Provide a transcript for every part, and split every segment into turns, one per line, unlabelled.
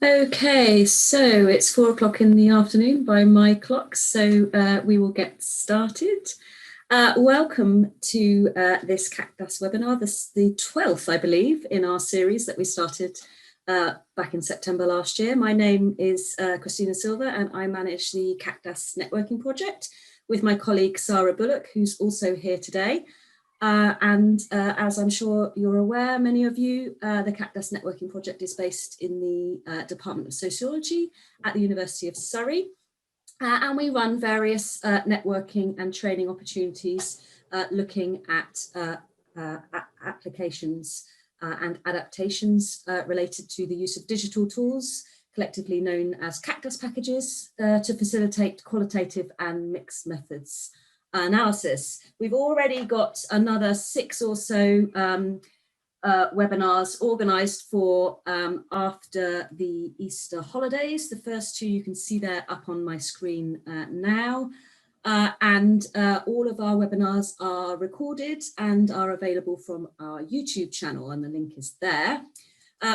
Okay, so it's 4 o'clock in the afternoon by my clock, so we will get started. Welcome to this CAQDAS webinar, the 12th, I believe, in our series that we started back in September last year. My name is Christina Silva, and I manage the CAQDAS networking project with my colleague Sarah Bullock, who's also here today. As I'm sure you're aware, many of you, the CAQDAS networking project is based in the Department of Sociology at the University of Surrey. And we run various networking and training opportunities looking at applications and adaptations related to the use of digital tools, collectively known as CAQDAS-packages, to facilitate qualitative and mixed methods analysis. We've already got another 6 or so webinars organised for after the Easter holidays. The first 2 you can see there up on my screen now. All of our webinars are recorded and are available from our YouTube channel, and the link is there.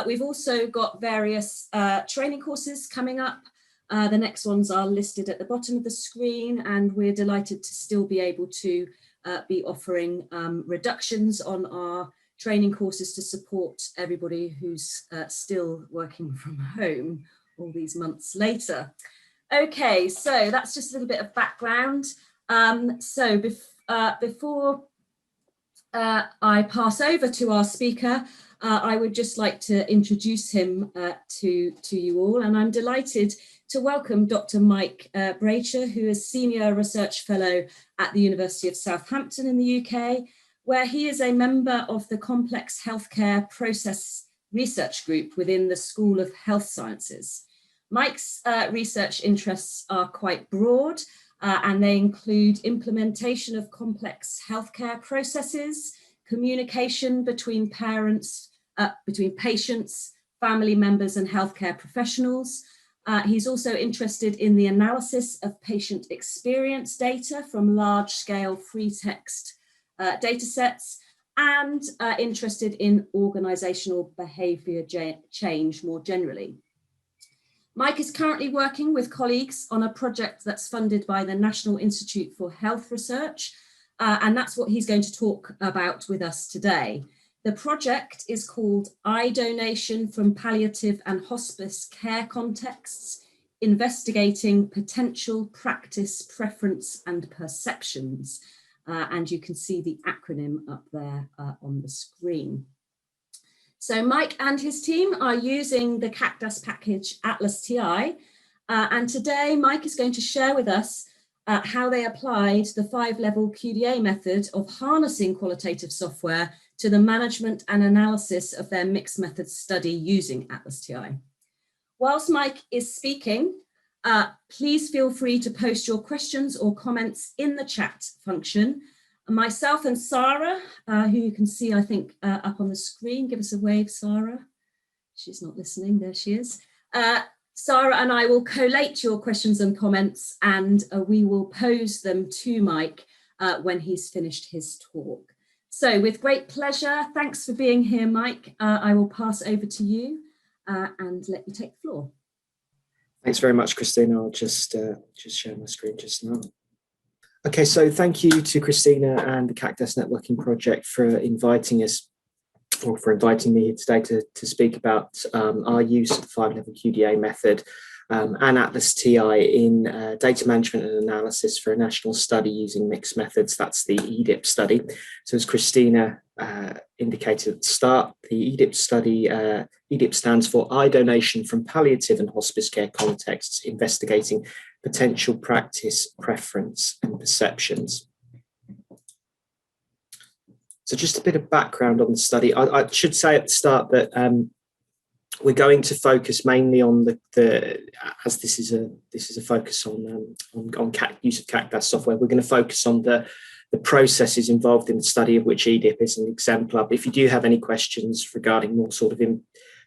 We've also got various training courses coming up. The next ones are listed at the bottom of the screen, and we're delighted to still be able to be offering reductions on our training courses to support everybody who's still working from home all these months later. Okay, so that's just a little bit of background. Before I pass over to our speaker, I would just like to introduce him to you all, and I'm delighted to welcome Dr. Mike Bracher, who is Senior Research Fellow at the University of Southampton in the UK, where he is a member of the Complex Healthcare Process Research Group within the School of Health Sciences. Mike's research interests are quite broad, and they include implementation of complex healthcare processes, communication between parents, between patients, family members and healthcare professionals. He's also interested in the analysis of patient experience data from large-scale free text data sets, and interested in organizational behavior change more generally. Mike is currently working with colleagues on a project that's funded by the National Institute for Health Research, and that's what he's going to talk about with us today. The project is called Eye Donation from Palliative and Hospice Care Contexts, Investigating Potential Practice, Preference and Perceptions. And you can see the acronym up there on the screen. So Mike and his team are using the CAQDAS package ATLAS.ti, and today Mike is going to share with us how they applied the 5-level QDA method of harnessing qualitative software to the management and analysis of their mixed methods study using ATLAS.ti. Whilst Mike is speaking, please feel free to post your questions or comments in the chat function. Myself and Sarah, who you can see, I think, up on the screen. Give us a wave, Sarah. She's not listening. There she is. Sarah and I will collate your questions and comments, and we will pose them to Mike when he's finished his talk. So with great pleasure, thanks for being here, Mike. I will pass over to you and let you take the floor.
Thanks very much, Christina. I'll just share my screen just now. Okay, so thank you to Christina and the CAQDAS Networking Project for inviting us, or for inviting me here today to speak about our use of the 5-level QDA method and ATLAS.ti in data management and analysis for a national study using mixed methods. That's the EDIP study. So as Christina indicated at the start, the EDIP study, EDIP stands for Eye Donation from Palliative and Hospice Care Contexts, Investigating Potential Practice, Preference and Perceptions. So just a bit of background on the study. I should say at the start that we're going to focus mainly on as this is a focus on use of CAQDAS software. We're going to focus on the processes involved in the study, of which EDIP is an exemplar. But if you do have any questions regarding more sort of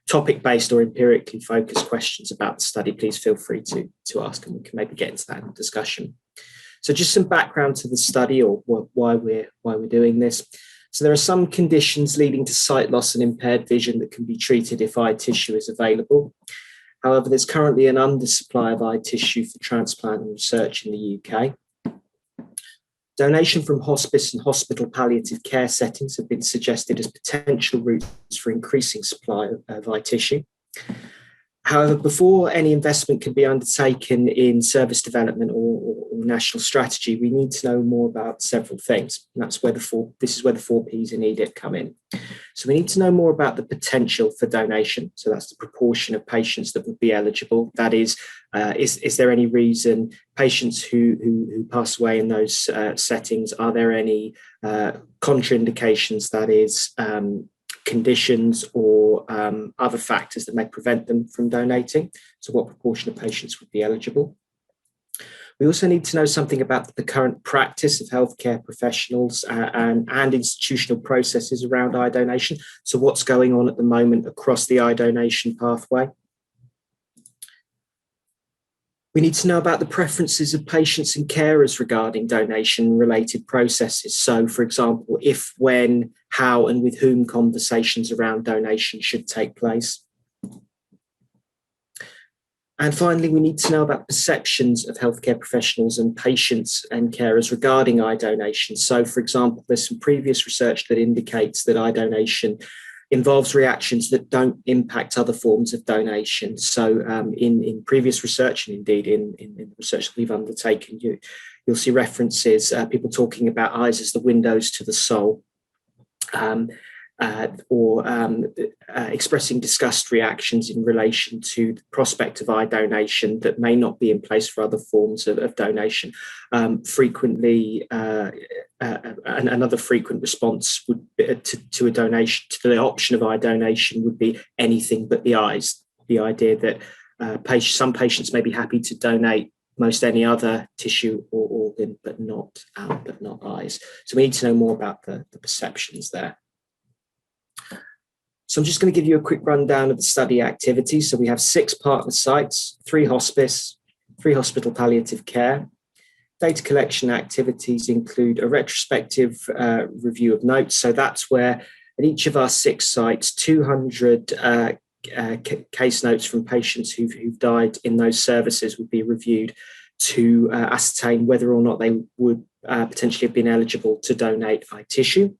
topic-based or empirically focused questions about the study, please feel free to ask, and we can maybe get into that in the discussion. So just some background to the study, or why we're doing this. So there are some conditions leading to sight loss and impaired vision that can be treated if eye tissue is available. However, there's currently an undersupply of eye tissue for transplant and research in the UK. Donation from hospice and hospital palliative care settings have been suggested as potential routes for increasing supply of eye tissue. However, before any investment can be undertaken in service development or national strategy, we need to know more about several things. And this is where the 4 Ps in EDIP come in. So we need to know more about the potential for donation. So that's the proportion of patients that would be eligible. That is there any reason patients who pass away in those settings, are there any contraindications, that is, conditions or other factors that may prevent them from donating? So what proportion of patients would be eligible? We also need to know something about the current practice of healthcare professionals and institutional processes around eye donation. So what's going on at the moment across the eye donation pathway? We need to know about the preferences of patients and carers regarding donation-related processes. So, for example, if, when, how, and with whom conversations around donation should take place. And finally, we need to know about perceptions of healthcare professionals and patients and carers regarding eye donation. So, for example, there's some previous research that indicates that eye donation involves reactions that don't impact other forms of donation. So in previous research, and indeed in the research that we've undertaken, you'll see references, people talking about eyes as the windows to the soul, or expressing disgust reactions in relation to the prospect of eye donation that may not be in place for other forms of donation. Frequently, another frequent response would be to a donation, to the option of eye donation, would be anything but the eyes. The idea that some patients may be happy to donate most any other tissue or organ, but not eyes. So we need to know more about the perceptions there. So I'm just going to give you a quick rundown of the study activities. So we have 6 partner sites, 3 hospice, 3 hospital palliative care. Data collection activities include a retrospective review of notes. So that's where at each of our 6 sites, 200 case notes from patients who've died in those services would be reviewed to ascertain whether or not they would potentially have been eligible to donate eye tissue.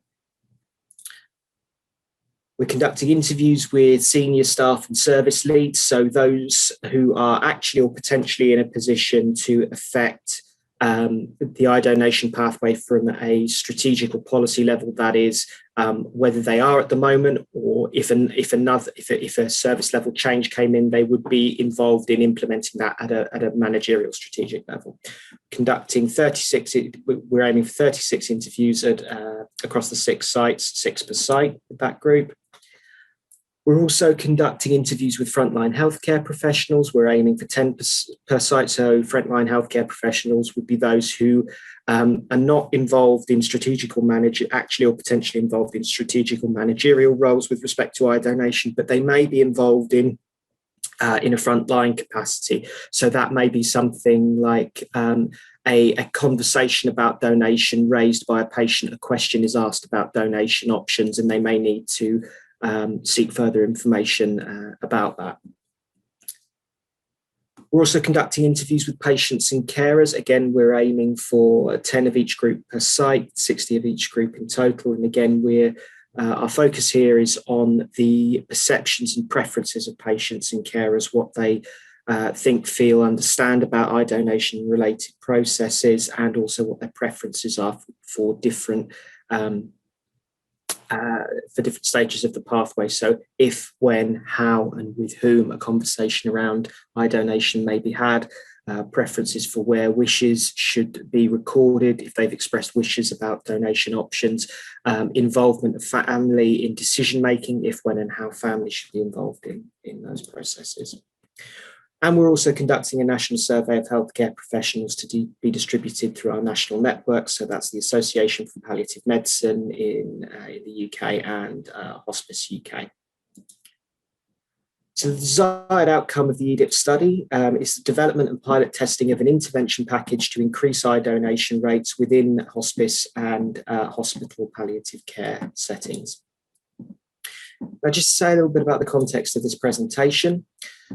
We're conducting interviews with senior staff and service leads, so those who are actually or potentially in a position to affect the eye donation pathway from a strategic or policy level, that is, whether they are at the moment, or if a service level change came in, they would be involved in implementing that at a managerial strategic level. Conducting 36, we're aiming for 36 interviews across the 6 sites, 6 per site with that group. We're also conducting interviews with frontline healthcare professionals. We're aiming for 10 per site. So frontline healthcare professionals would be those who are not involved in strategic or actually or potentially involved in strategic or managerial roles with respect to eye donation, but they may be involved in a frontline capacity. So that may be something like a conversation about donation raised by a patient. A question is asked about donation options, and they may need to seek further information about that. We're also conducting interviews with patients and carers. Again, we're aiming for 10 of each group per site, 60 of each group in total. And again, our focus here is on the perceptions and preferences of patients and carers, what they think, feel, understand about eye donation related processes, and also what their preferences are for different stages of the pathway. So if, when, how, and with whom a conversation around eye donation may be had, preferences for where wishes should be recorded, if they've expressed wishes about donation options, involvement of family in decision-making, if, when, and how family should be involved in those processes. And we're also conducting a national survey of healthcare professionals to be distributed through our national network. So that's the Association for Palliative Medicine in the UK and Hospice UK. So the desired outcome of the EDIP study is the development and pilot testing of an intervention package to increase eye donation rates within hospice and hospital palliative care settings. Now, just to say a little bit about the context of this presentation.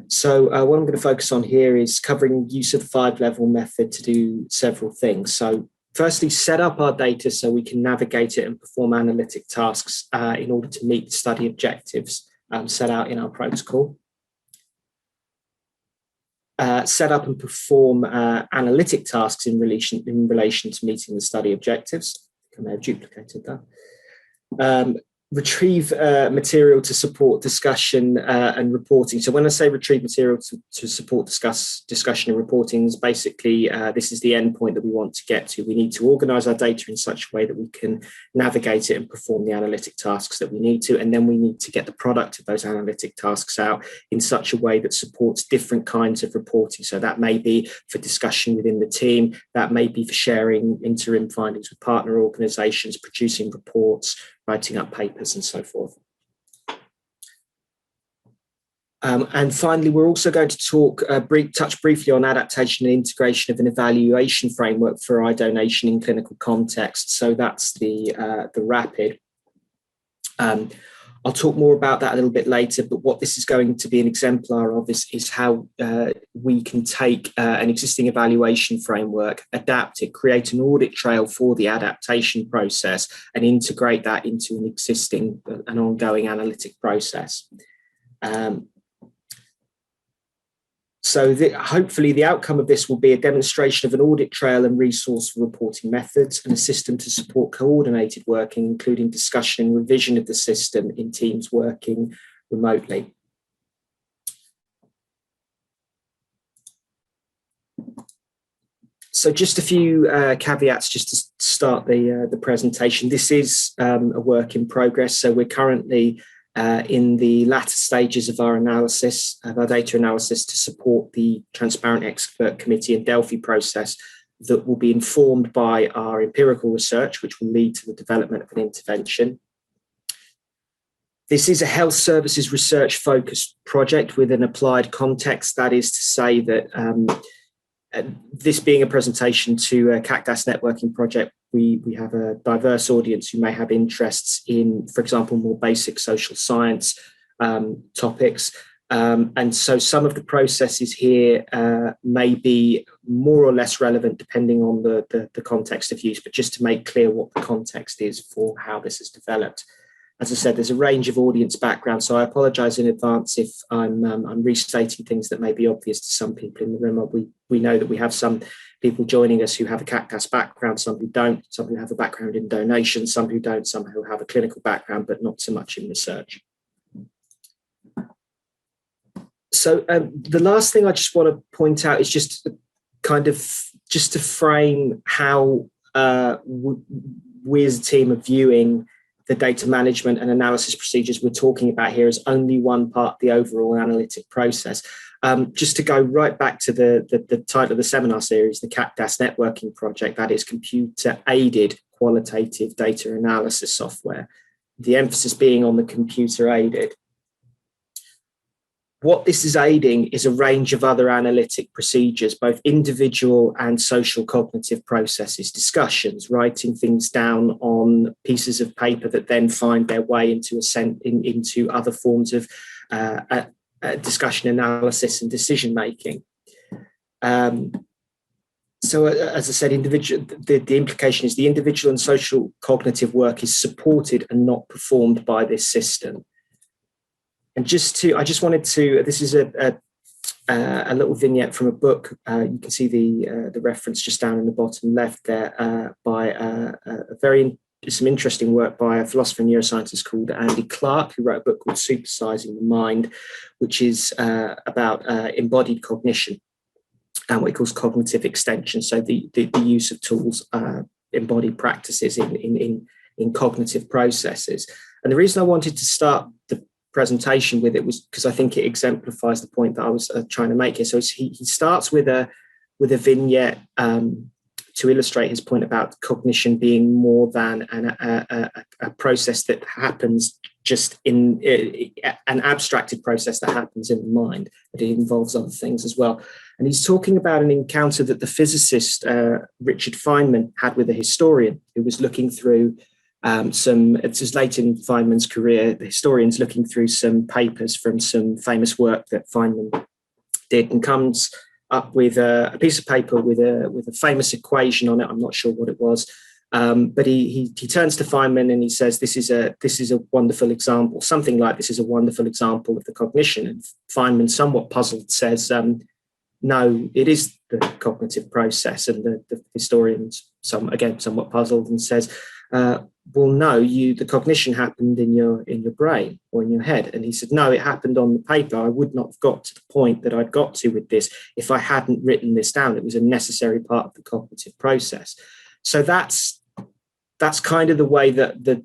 So what I'm going to focus on here is covering use of the 5-level method to do several things. So firstly, set up our data so we can navigate it and perform analytic tasks in order to meet the study objectives set out in our protocol. Set up and perform analytic tasks in relation to meeting the study objectives. I may have duplicated that. Retrieve material to support discussion and reporting. So when I say retrieve material to support discussion and reporting, is basically this is the endpoint that we want to get to. We need to organize our data in such a way that we can navigate it and perform the analytic tasks that we need to, and then we need to get the product of those analytic tasks out in such a way that supports different kinds of reporting. So that may be for discussion within the team, that may be for sharing interim findings with partner organizations, producing reports, writing up papers and so forth. And finally, we're also going to touch briefly on adaptation and integration of an evaluation framework for eye donation in clinical context. So that's the RAPID. I'll talk more about that a little bit later, but what this is going to be an exemplar of is how we can take an existing evaluation framework, adapt it, create an audit trail for the adaptation process, and integrate that into an ongoing analytic process. Hopefully the outcome of this will be a demonstration of an audit trail and resource for reporting methods, and a system to support coordinated working, including discussion and revision of the system in teams working remotely. So just a few caveats just to start the presentation. This is a work in progress, so we're currently in the latter stages of our analysis, of our data analysis, to support the Transparent Expert Committee and Delphi process that will be informed by our empirical research, which will lead to the development of an intervention. This is a health services research focused project with an applied context. That is to say that this being a presentation to a CAQDAS networking project, we have a diverse audience who may have interests in, for example, more basic social science topics. And so some of the processes here may be more or less relevant depending on the context of use, but just to make clear what the context is for how this is developed. As I said, there's a range of audience backgrounds, so I apologise in advance if I'm restating things that may be obvious to some people in the room. We know that we have some people joining us who have a CAQDAS background, some who don't, some who have a background in donation, some who don't, some who have a clinical background, but not so much in research. So the last thing I just want to point out is just to frame how we as a team are viewing the data management and analysis procedures we're talking about here as only one part of the overall analytic process. Just to go right back to the title of the seminar series, the CAQDAS networking project, that is computer-aided qualitative data analysis software, the emphasis being on the computer-aided. What this is aiding is a range of other analytic procedures, both individual and social cognitive processes, discussions, writing things down on pieces of paper that then find their way into other forms of discussion, analysis, and decision making. So, as I said, the implication is the individual and social cognitive work is supported and not performed by this system. And I just wanted to, this is a little vignette from a book. You can see the reference just down in the bottom left there by some interesting work by a philosopher and neuroscientist called Andy Clark, who wrote a book called Supersizing the Mind, which is about embodied cognition and what he calls cognitive extension. So the use of tools, embodied practices in cognitive processes. And the reason I wanted to start the presentation with it was because I think it exemplifies the point that I was trying to make here. So he starts with a vignette to illustrate his point about cognition being more than a process that happens just in an abstracted process that happens in the mind, but it involves other things as well. And he's talking about an encounter that the physicist Richard Feynman had with a historian who was looking through It's just late in Feynman's career, the historian's looking through some papers from some famous work that Feynman did, and comes up with a piece of paper with a famous equation on it. I'm not sure what it was, but he turns to Feynman and he says, this is a wonderful example, something like this is a wonderful example of the cognition. And Feynman, somewhat puzzled, says, no, it is the cognitive process. And the historian's somewhat puzzled and says, well, no, the cognition happened in your brain or in your head. And he said, no, it happened on the paper. I would not have got to the point that I'd got to with this if I hadn't written this down. It was a necessary part of the cognitive process. So that's kind of the way that the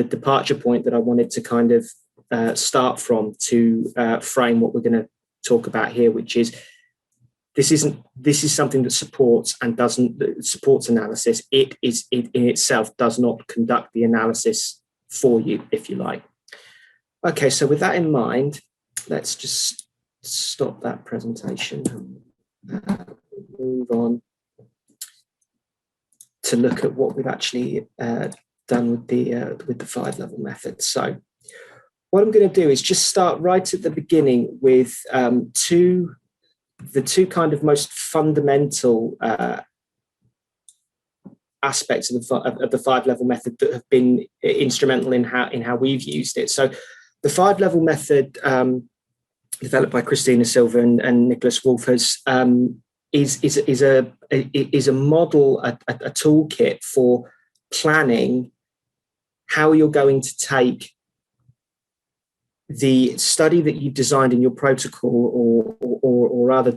departure point that I wanted to kind of start from to frame what we're going to talk about here, which is this is something that supports analysis. It in itself does not conduct the analysis for you, if you like. Okay, so with that in mind, let's just stop that presentation and move on to look at what we've actually done with the 5-level method. So what I'm going to do is just start right at the beginning with the two kind of most fundamental aspects of the 5-level method that have been instrumental in how we've used it. So the 5-level method, developed by Christina Silva and Nicholas Wolff, is a model, a toolkit for planning how you're going to take the study that you've designed in your protocol or other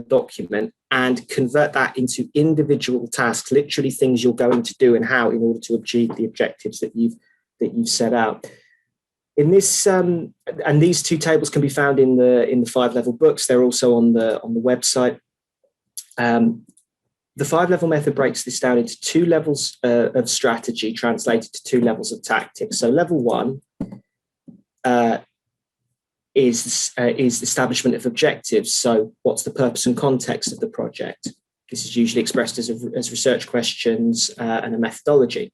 document and convert that into individual tasks, literally things you're going to do and how in order to achieve the objectives that you've set out. In this, and these two tables can be found in the 5-level books. They're also on the website. The 5-level method breaks this down into 2 levels of strategy, translated to 2 levels of tactics. So level 1 is the establishment of objectives. So what's the purpose and context of the project? This is usually expressed as research questions and a methodology.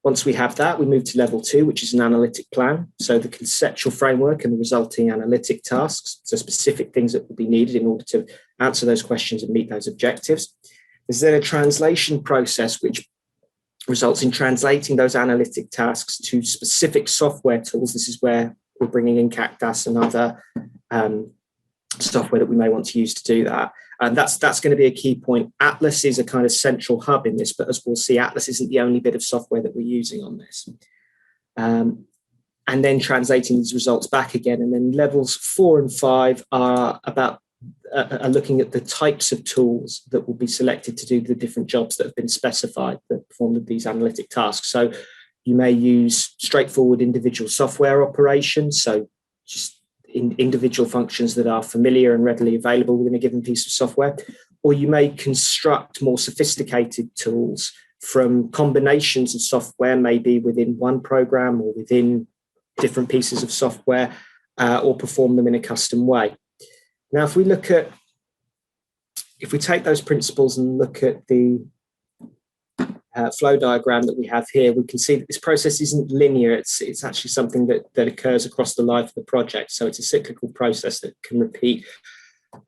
Once we have that, we move to level 2, which is an analytic plan. So the conceptual framework and the resulting analytic tasks, so specific things that will be needed in order to answer those questions and meet those objectives. There's then a translation process, which results in translating those analytic tasks to specific software tools. This is where we're bringing in CAQDAS and other software that we may want to use to do that. And that's going to be a key point. ATLAS is a kind of central hub in this, but as we'll see, ATLAS isn't the only bit of software that we're using on this. And then translating these results back again. And then levels 4 and 5 are looking at the types of tools that will be selected to do the different jobs that have been specified that perform these analytic tasks. So you may use straightforward individual software operations, so just individual functions that are familiar and readily available within a given piece of software, or you may construct more sophisticated tools from combinations of software, maybe within one program or within different pieces of software, or perform them in a custom way. Now, if we take those principles and look at the flow diagram that we have here, we can see that this process isn't linear. It's actually something that occurs across the life of the project. So it's a cyclical process that can repeat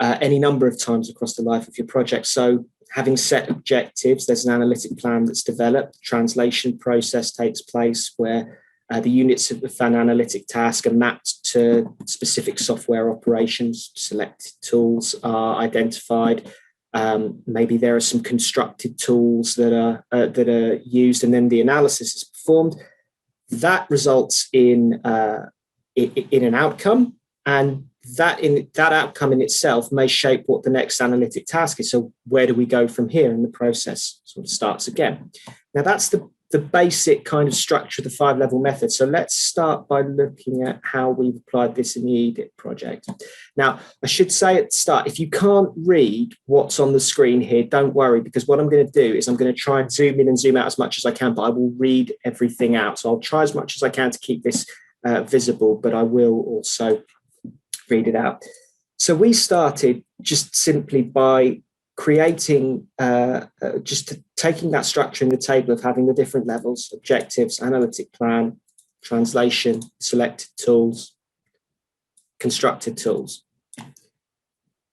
any number of times across the life of your project. So having set objectives, there's an analytic plan that's developed. The translation process takes place where the units of an analytic task are mapped to specific software operations. Selected tools are identified. Maybe there are some constructed tools that are used, and then the analysis is performed. That results in an outcome, and that outcome in itself may shape what the next analytic task is. So where do we go from here? And the process sort of starts again. Now that's the basic kind of structure of the 5-level method. So let's start by looking at how we've applied this in the EDIT project. Now, I should say at the start, if you can't read what's on the screen here, don't worry, because what I'm going to do is I'm going to try and zoom in and zoom out as much as I can, but I will read everything out. So I'll try as much as I can to keep this visible, but I will also read it out. So we started just simply by creating, just taking that structure in the table of having the different levels, objectives, analytic plan, translation, selected tools, constructed tools.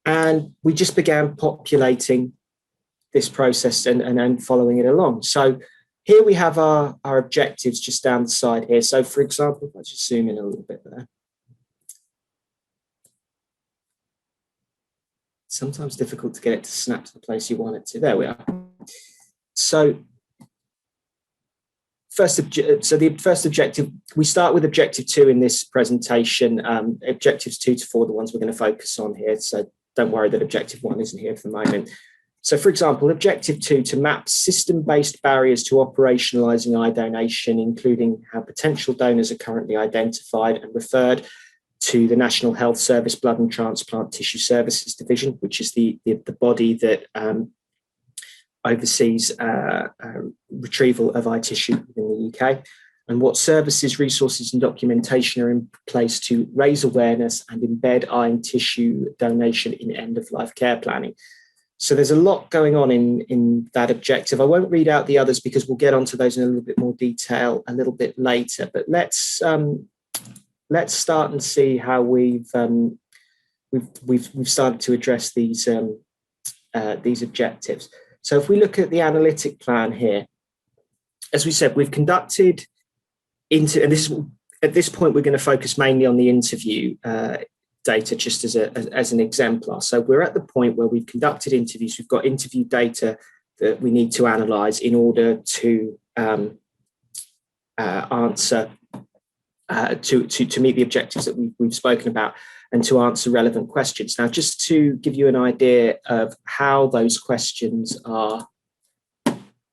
And we just began populating this process and following it along. So here we have our objectives just down the side here. So for example, let's just zoom in a little bit there. Sometimes difficult to get it to snap to the place you want it to. There we are. So the first objective, we start with objective 2 in this presentation. Objectives 2 to 4 are the ones we're going to focus on here. So don't worry that objective 1 isn't here for the moment. So for example, objective 2, to map system-based barriers to operationalizing eye donation, including how potential donors are currently identified and referred to the National Health Service Blood and Transplant Tissue Services Division, which is the body that oversees retrieval of eye tissue in the UK, and what services, resources and documentation are in place to raise awareness and embed eye and tissue donation in end-of-life care planning. So there's a lot going on in that objective. I won't read out the others because we'll get onto those in a little bit more detail a little bit later, but let's start and see how we've started to address these objectives. So if we look at the analytic plan here, as we said, we've conducted and at this point we're going to focus mainly on the interview data just as an exemplar. So we're at the point where we've conducted interviews. We've got interview data that we need to analyze in order to answer to meet the objectives that we've spoken about and to answer relevant questions. Now, just to give you an idea of how those questions are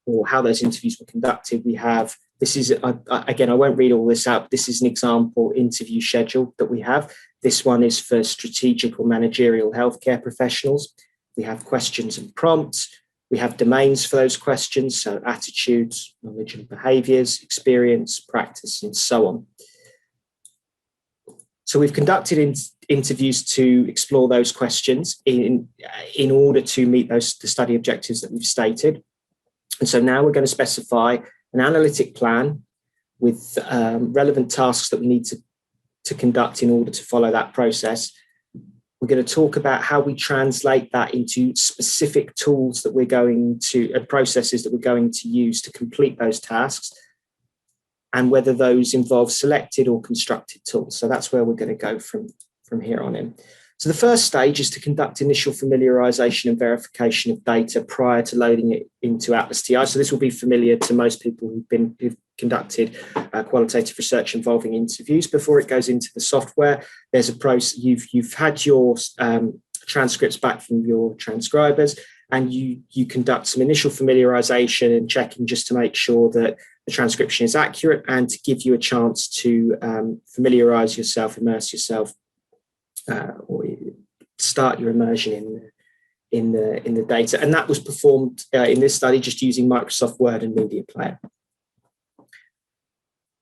or how those interviews were conducted, we have, this is, again, I won't read all this out, but this is an example interview schedule that we have. This one is for strategic or managerial healthcare professionals. We have questions and prompts. We have domains for those questions, so attitudes, knowledge and behaviours, experience, practice, and so on. So we've conducted interviews to explore those questions in order to meet the study objectives that we've stated. And so now we're going to specify an analytic plan with relevant tasks that we need to conduct in order to follow that process. We're going to talk about how we translate that into specific tools that we're going to, processes that we're going to use to complete those tasks, and whether those involve selected or constructed tools. So that's where we're going to go from here on in. So the first stage is to conduct initial familiarization and verification of data prior to loading it into ATLAS.ti. So this will be familiar to most people who've conducted qualitative research involving interviews. Before it goes into the software, there's a process. You've had your transcripts back from your transcribers, and you conduct some initial familiarization and checking just to make sure that the transcription is accurate and to give you a chance to familiarize yourself, immerse yourself, or start your immersion in the data. And that was performed in this study just using Microsoft Word and Media Player.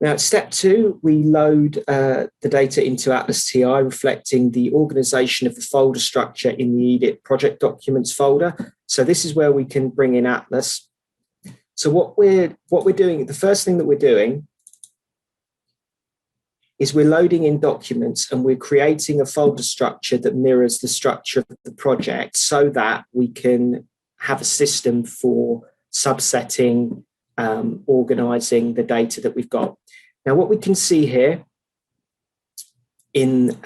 Now, at step 2, we load the data into ATLAS.ti, reflecting the organization of the folder structure in the EDIT project documents folder. So this is where we can bring in Atlas. So what we're doing, the first thing that we're doing is we're loading in documents and we're creating a folder structure that mirrors the structure of the project so that we can have a system for subsetting, organizing the data that we've got. Now, what we can see here in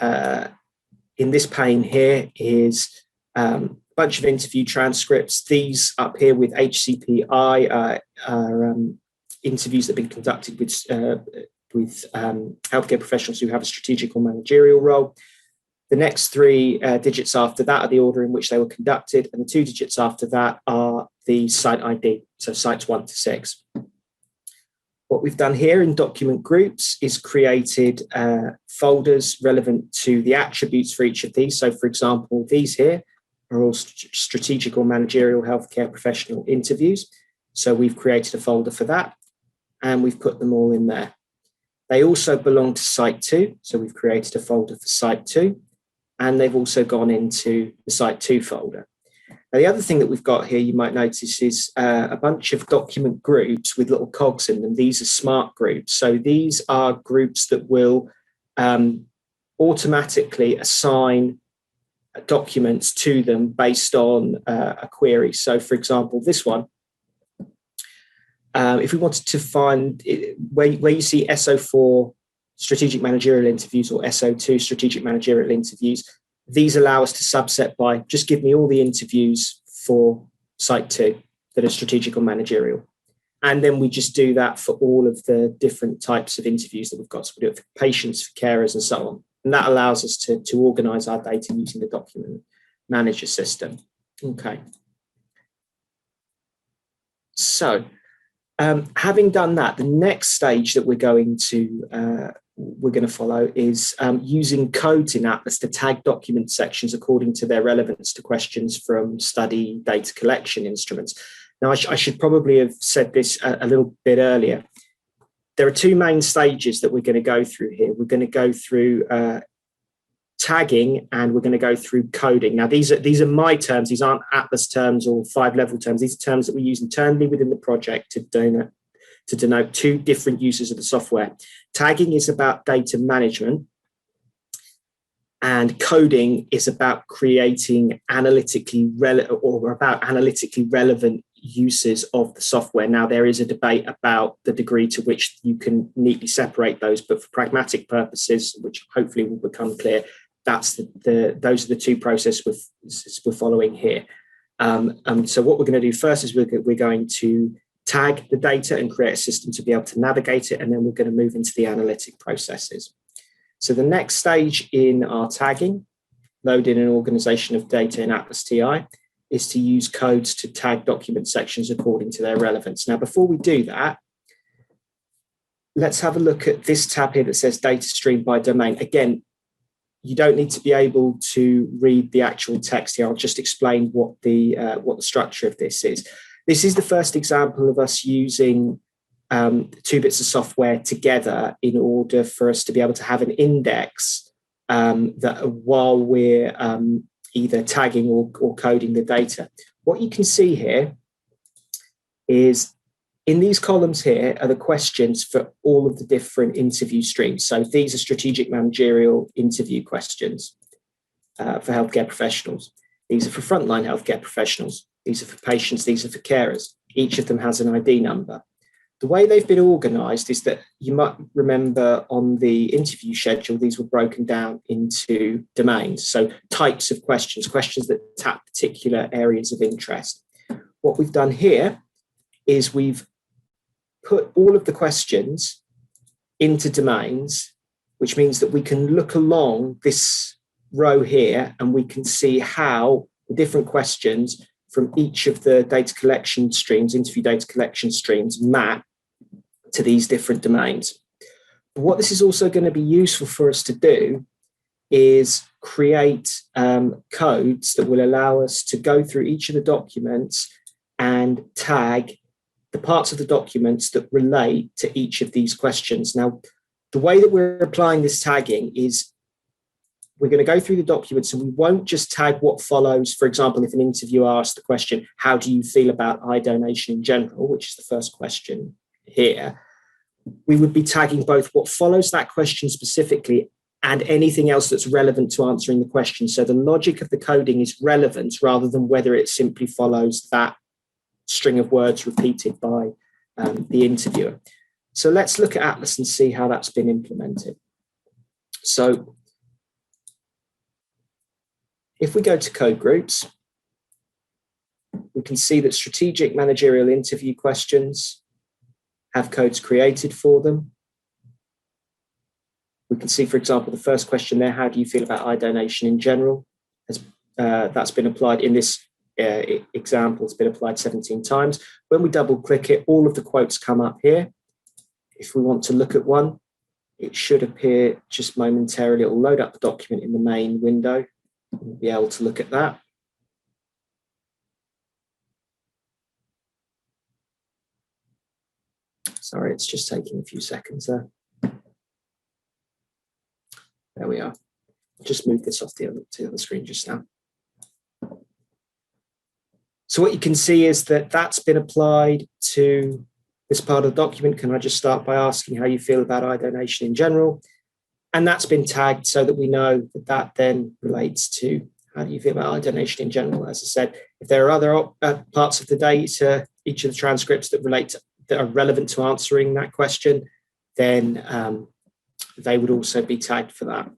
this pane here is a bunch of interview transcripts. These up here with HCPI are interviews that have been conducted with healthcare professionals who have a strategic or managerial role. The next 3 digits after that are the order in which they were conducted, and the 2 digits after that are the site ID, so sites 1 to 6. What we've done here in document groups is created folders relevant to the attributes for each of these. So, for example, these here are all strategic or managerial healthcare professional interviews. So we've created a folder for that, and we've put them all in there. They also belong to Site 2, so we've created a folder for Site 2, and they've also gone into the Site 2 folder. Now, the other thing that we've got here, you might notice, is a bunch of document groups with little cogs in them. These are smart groups. So these are groups that will automatically assign documents to them based on a query. So, for example, this one, if we wanted to find where you see SO4 strategic managerial interviews or SO2 strategic managerial interviews, these allow us to subset by just give me all the interviews for Site 2 that are strategic or managerial. And then we just do that for all of the different types of interviews that we've got. So we do it for patients, for carers, and so on. And that allows us to organize our data using the document manager system. Okay. So having done that, the next stage that we're going to follow is using codes in Atlas to tag document sections according to their relevance to questions from study data collection instruments. Now, I should probably have said this a little bit earlier. There are two main stages that we're going to go through here. We're going to go through tagging, and we're going to go through coding. Now, these are my terms. These aren't Atlas terms or 5-level terms. These are terms that we use internally within the project to denote two different uses of the software. Tagging is about data management, and coding is about creating analytically relevant uses of the software. Now, there is a debate about the degree to which you can neatly separate those, but for pragmatic purposes, which hopefully will become clear, those are the two processes we're following here. So what we're going to do first is we're going to tag the data and create a system to be able to navigate it, and then we're going to move into the analytic processes. So the next stage in our tagging, loading and organization of data in ATLAS.ti, is to use codes to tag document sections according to their relevance. Now, before we do that, let's have a look at this tab here that says data stream by domain. Again, you don't need to be able to read the actual text here. I'll just explain what the structure of this is. This is the first example of us using two bits of software together in order for us to be able to have an index that while we're either tagging or coding the data. What you can see here is in these columns here are the questions for all of the different interview streams. So these are strategic managerial interview questions for healthcare professionals. These are for frontline healthcare professionals. These are for patients. These are for carers. Each of them has an ID number. The way they've been organised is that you might remember on the interview schedule, these were broken down into domains. So types of questions that tap particular areas of interest. What we've done here is we've put all of the questions into domains, which means that we can look along this row here and we can see how the different questions from each of the data collection streams, interview data collection streams, map to these different domains. But what this is also going to be useful for us to do is create codes that will allow us to go through each of the documents and tag the parts of the documents that relate to each of these questions. Now, the way that we're applying this tagging is we're going to go through the documents and we won't just tag what follows. For example, if an interviewer asks the question, how do you feel about eye donation in general, which is the first question here, we would be tagging both what follows that question specifically and anything else that's relevant to answering the question. So the logic of the coding is relevance rather than whether it simply follows that string of words repeated by the interviewer. So let's look at Atlas and see how that's been implemented. So if we go to code groups, we can see that strategic managerial interview questions have codes created for them. We can see, for example, the first question there, how do you feel about eye donation in general? That's been applied in this example, it's been applied 17 times. When we double click it, all of the quotes come up here. If we want to look at one, it should appear just momentarily. It will load up the document in the main window. We'll be able to look at that. Sorry, it's just taking a few seconds there. There we are. Just move this off the other screen just now. So what you can see is that that's been applied to this part of the document. Can I just start by asking how you feel about eye donation in general? And that's been tagged so that we know that that then relates to how do you feel about eye donation in general. As I said, if there are other parts of the data, each of the transcripts that are relevant to answering that question, then they would also be tagged for that.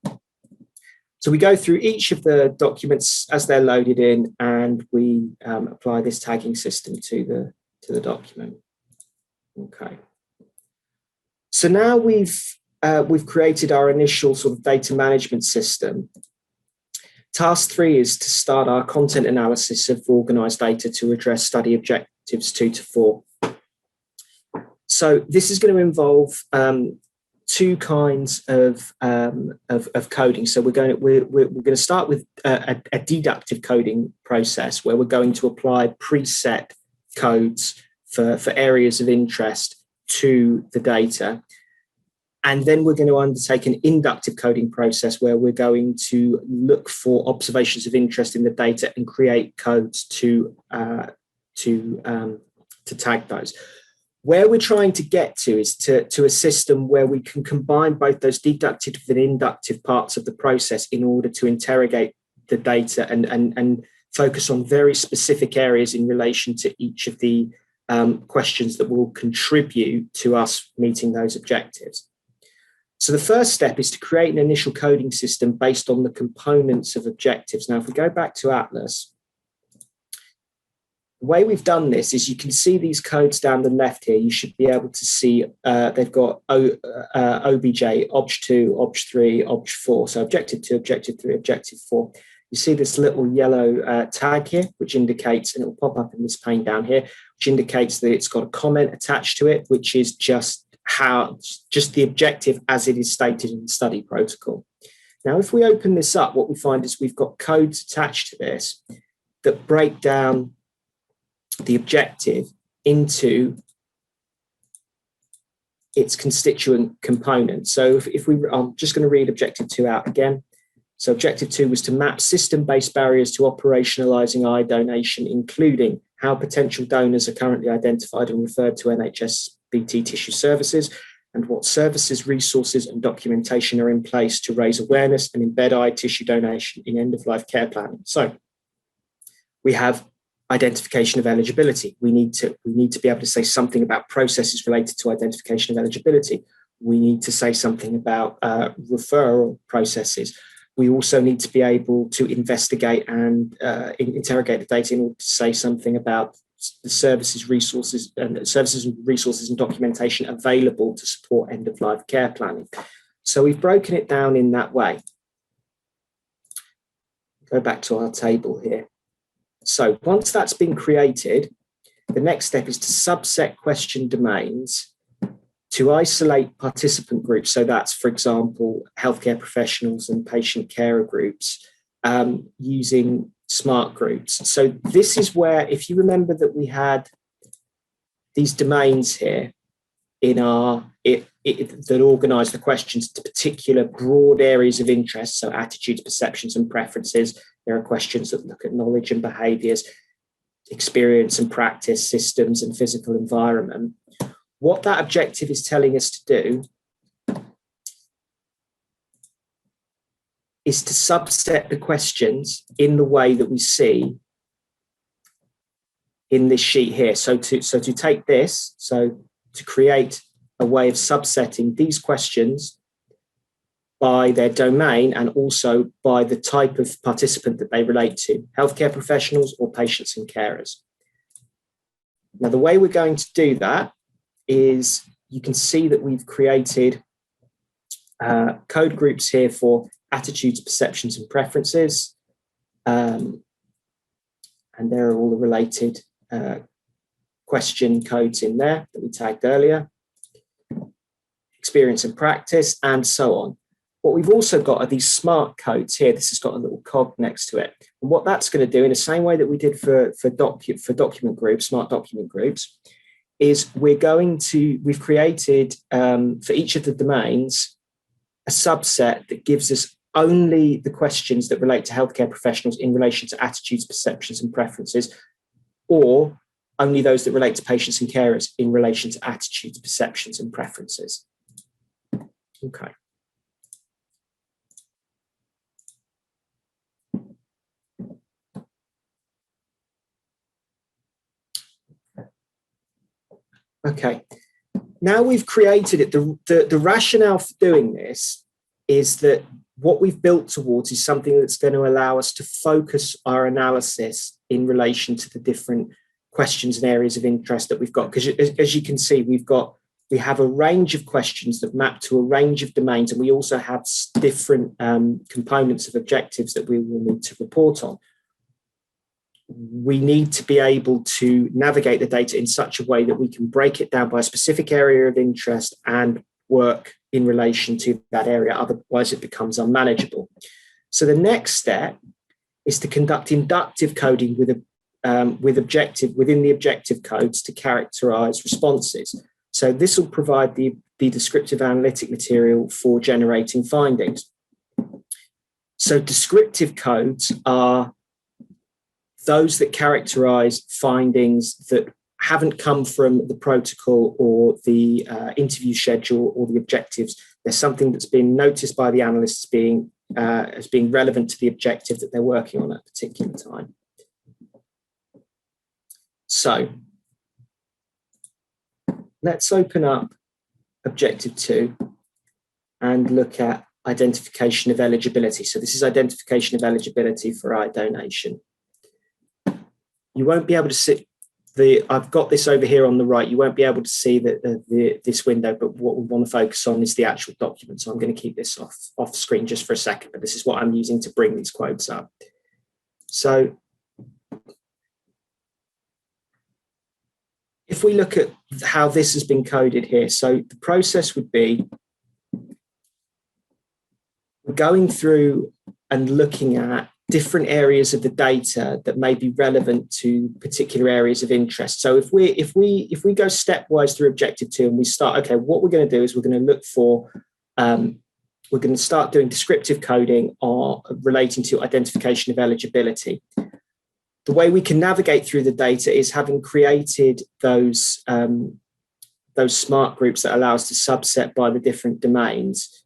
So we go through each of the documents as they're loaded in, and we apply this tagging system to the document. Okay. So now we've created our initial sort of data management system. Task 3 is to start our content analysis of organized data to address study objectives 2 to 4. So this is going to involve two kinds of coding. So we're going to start with a deductive coding process where we're going to apply preset codes for areas of interest to the data. And then we're going to undertake an inductive coding process where we're going to look for observations of interest in the data and create codes to tag those. Where we're trying to get to is to a system where we can combine both those deductive and inductive parts of the process in order to interrogate the data and focus on very specific areas in relation to each of the questions that will contribute to us meeting those objectives. So the first step is to create an initial coding system based on the components of objectives. Now, if we go back to Atlas, the way we've done this is you can see these codes down the left here. You should be able to see they've got OBJ, OBJ2, OBJ3, OBJ4. So objective 2, objective 3, objective 4. You see this little yellow tag here, which indicates, and it will pop up in this pane down here, which indicates that it's got a comment attached to it, which is just the objective as it is stated in the study protocol. Now, if we open this up, what we find is we've got codes attached to this that break down the objective into its constituent components. So I'm just going to read objective 2 out again. So objective 2 was to map system-based barriers to operationalizing eye donation, including how potential donors are currently identified and referred to NHS-BT tissue services, and what services, resources, and documentation are in place to raise awareness and embed eye tissue donation in end-of-life care planning. So we have identification of eligibility. We need to be able to say something about processes related to identification of eligibility. We need to say something about referral processes. We also need to be able to investigate and interrogate the data in order to say something about the services, resources, and documentation available to support end-of-life care planning. So we've broken it down in that way. Go back to our table here. So once that's been created, the next step is to subset question domains to isolate participant groups. So that's, for example, healthcare professionals and patient carer groups using smart groups. So this is where, if you remember that we had these domains here in our, that organize the questions to particular broad areas of interest, so attitudes, perceptions, and preferences. There are questions that look at knowledge and behaviors, experience and practice, systems and physical environment. What that objective is telling us to do is to subset the questions in the way that we see in this sheet here. So to take this, so to create a way of subsetting these questions by their domain and also by the type of participant that they relate to, healthcare professionals or patients and carers. Now, the way we're going to do that is you can see that we've created code groups here for attitudes, perceptions, and preferences. And there are all the related question codes in there that we tagged earlier. Experience and practice, and so on. What we've also got are these smart codes here. This has got a little cog next to it. And what that's going to do, in the same way that we did for document groups, smart document groups, is we've created for each of the domains a subset that gives us only the questions that relate to healthcare professionals in relation to attitudes, perceptions, and preferences. or only those that relate to patients and carers in relation to attitudes, perceptions, and preferences. Okay. Okay. Now we've created it. The rationale for doing this is that what we've built towards is something that's going to allow us to focus our analysis in relation to the different questions and areas of interest that we've got. Because as you can see, we have a range of questions that map to a range of domains, and we also have different components of objectives that we will need to report on. We need to be able to navigate the data in such a way that we can break it down by a specific area of interest and work in relation to that area. Otherwise, it becomes unmanageable. So the next step is to conduct inductive coding within the objective codes to characterize responses. So this will provide the descriptive analytic material for generating findings. So descriptive codes are those that characterize findings that haven't come from the protocol or the interview schedule or the objectives. There's something that's been noticed by the analysts as being relevant to the objective that they're working on at a particular time. So let's open up Objective 2 and look at identification of eligibility. So this is identification of eligibility for eye donation. You won't be able to see I've got this over here on the right. You won't be able to see this window, but what we want to focus on is the actual document. So I'm going to keep this off screen just for a second, but this is what I'm using to bring these quotes up. So if we look at how this has been coded here, so the process would be we're going through and looking at different areas of the data that may be relevant to particular areas of interest. So if we go stepwise through Objective 2 and we start, okay, what we're going to do is we're going to look for, we're going to start doing descriptive coding relating to identification of eligibility. The way we can navigate through the data is having created those smart groups that allow us to subset by the different domains.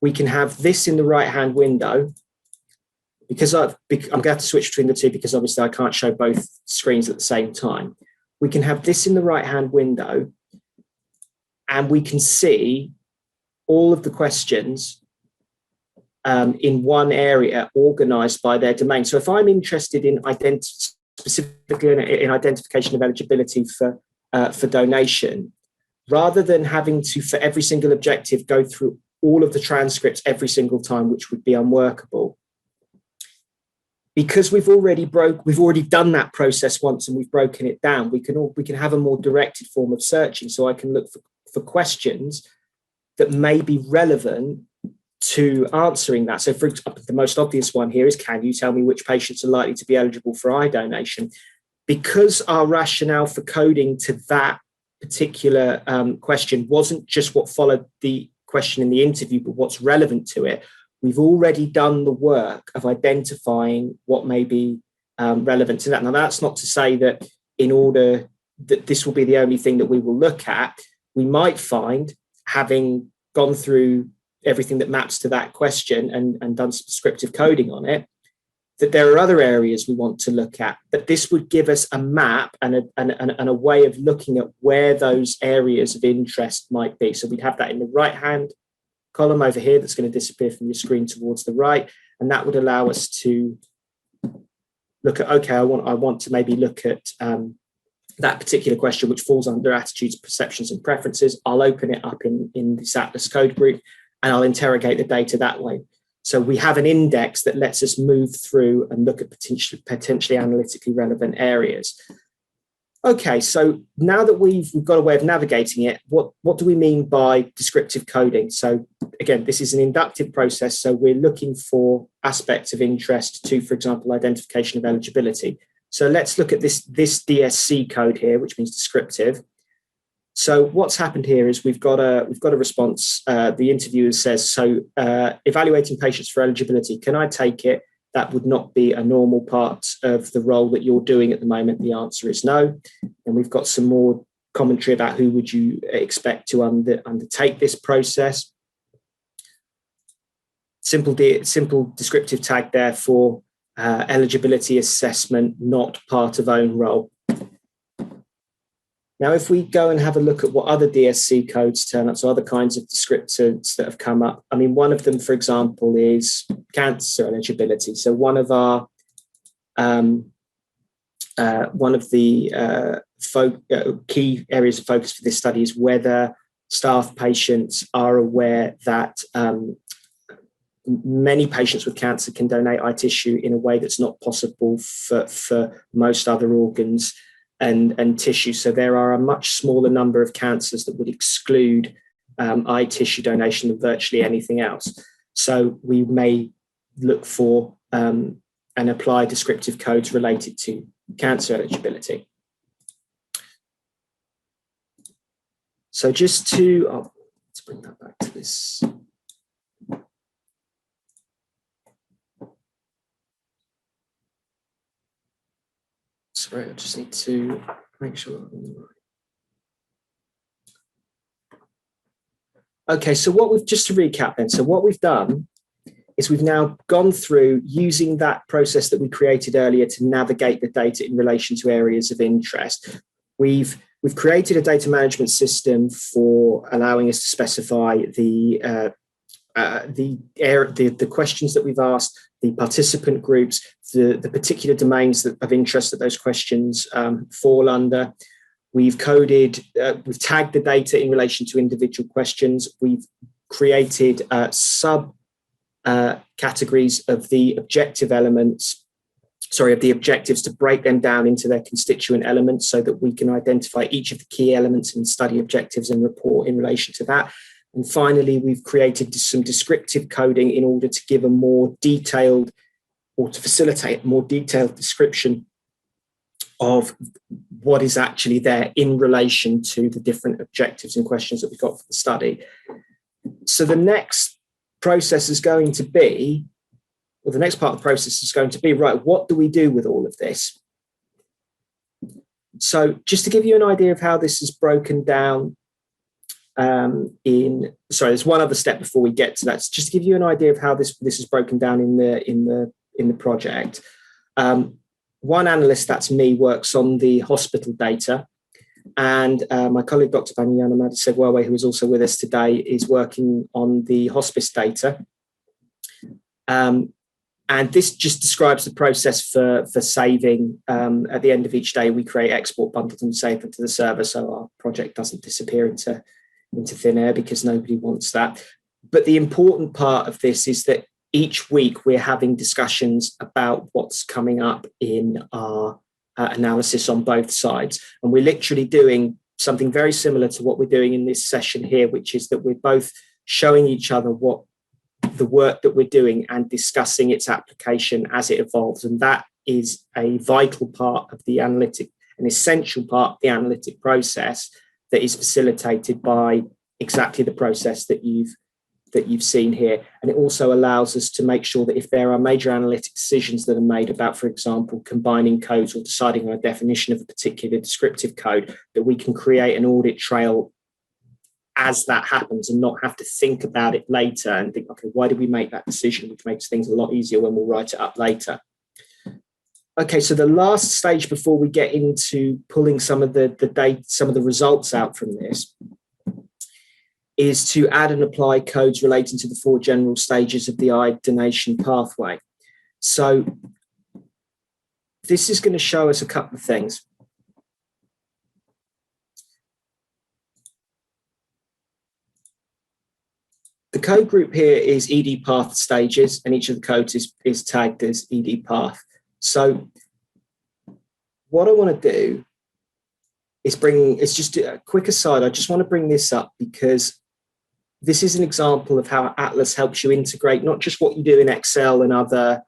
We can have this in the right-hand window. Because I'm going to have to switch between the two because obviously I can't show both screens at the same time. We can have this in the right-hand window and we can see all of the questions in one area organized by their domain. So if I'm interested in specifically in identification of eligibility for donation, rather than having to, for every single objective, go through all of the transcripts every single time, which would be unworkable, because we've already done that process once and we've broken it down, we can have a more directed form of searching. So I can look for questions that may be relevant to answering that. So for example, the most obvious one here is, can you tell me which patients are likely to be eligible for eye donation? Because our rationale for coding to that particular question wasn't just what followed the question in the interview, but what's relevant to it. We've already done the work of identifying what may be relevant to that. Now, that's not to say that in order that this will be the only thing that we will look at. We might find, having gone through everything that maps to that question and done some descriptive coding on it, that there are other areas we want to look at. But this would give us a map and a way of looking at where those areas of interest might be. So we'd have that in the right-hand column over here that's going to disappear from your screen towards the right, and that would allow us to look at, okay, I want to maybe look at that particular question which falls under attitudes, perceptions and preferences. I'll open it up in this ATLAS code group and I'll interrogate the data that way. So we have an index that lets us move through and look at potentially analytically relevant areas. Okay, so now that we've got a way of navigating it, what do we mean by descriptive coding? So again, this is an inductive process. So we're looking for aspects of interest to, for example, identification of eligibility. So let's look at this DSC code here, which means descriptive. So what's happened here is we've got a response. The interviewer says, so evaluating patients for eligibility, can I take it that would not be a normal part of the role that you're doing at the moment, the answer is no. And we've got some more commentary about who would you expect to undertake this process. Simple descriptive tag there for eligibility assessment, not part of own role. Now, if we go and have a look at what other DSC codes turn up, so other kinds of descriptors that have come up, I mean, one of them, for example, is cancer eligibility. So one of the key areas of focus for this study is whether staff patients are aware that many patients with cancer can donate eye tissue in a way that's not possible for most other organs and tissue. So there are a much smaller number of cancers that would exclude eye tissue donation than virtually anything else. So we may look for and apply descriptive codes related to cancer eligibility. So just to, let's bring that back to this. Sorry, I just need to make sure I'm on the right. Okay, so just to recap then, so what we've done is we've now gone through using that process that we created earlier to navigate the data in relation to areas of interest. We've created a data management system for allowing us to specify the questions that we've asked, the participant groups, the particular domains of interest that those questions fall under. We've tagged the data in relation to individual questions. We've created categories of the objective elements, of the objectives, to break them down into their constituent elements so that we can identify each of the key elements in study objectives and report in relation to that. And finally, we've created some descriptive coding in order to give a more detailed, or to facilitate a more detailed description of what is actually there in relation to the different objectives and questions that we've got for the study. So the next process is going to be, or the next part of the process is going to be, right, what do we do with all of this? So just to give you an idea of how this is broken down, there's one other step before we get to that. So just to give you an idea of how this is broken down in the project. One analyst, that's me, works on the hospital data, and my colleague Dr Banyana Segwawe, who is also with us today, is working on the hospice data. And this just describes the process for saving. At the end of each day, we create export bundles and save them to the server, so our project doesn't disappear into thin air, because nobody wants that. But the important part of this is that each week we're having discussions about what's coming up in our analysis on both sides. And we're literally doing something very similar to what we're doing in this session here, which is that we're both showing each other what the work that we're doing and discussing its application as it evolves. And that is a vital part of the analytic, an essential part of the analytic process that is facilitated by exactly the process that you've seen here. And it also allows us to make sure that if there are major analytic decisions that are made about, for example, combining codes or deciding on a definition of a particular descriptive code, that we can create an audit trail as that happens and not have to think about it later and think, okay, why did we make that decision, which makes things a lot easier when we'll write it up later. Okay, so the last stage before we get into pulling some of the data, some of the results out from this, is to add and apply codes relating to the 4 general stages of the eye donation pathway. So this is going to show us a couple of things. The code group here is ED path stages, and each of the codes is tagged as ED path. So what I want to do is it's just a quick aside. I just want to bring this up because this is an example of how Atlas helps you integrate not just what you do in Excel and other